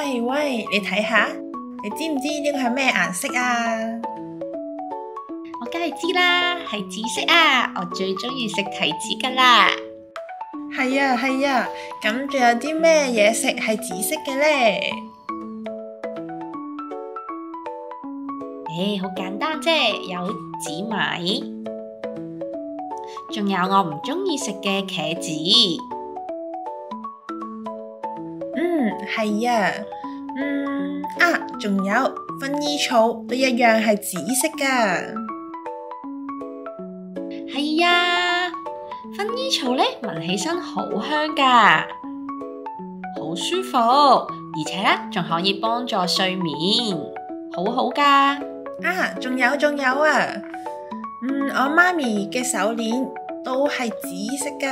喂喂，你睇下，你知唔知呢個係咩顏色啊？我梗係知啦，係紫色啊！我最中意食提子噶啦。係啊係啊，咁仲有啲咩嘢食係紫色嘅呢？好簡單啫，有紫米，仲有我唔中意食嘅茄子。係啊，仲有薰衣草都一樣係紫色噶。係啊，薰衣草呢，聞起身好香噶，好舒服，而且呢，仲可以幫助睡眠，好好噶。仲有啊，我媽咪嘅手鏈都係紫色噶。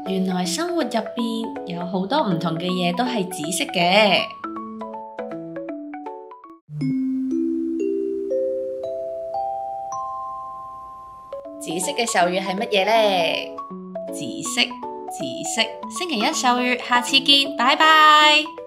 原來生活入邊有好多唔同嘅嘢都係紫色嘅。紫色嘅手語係乜嘢呢？紫色，星期一手語，下次見，拜拜。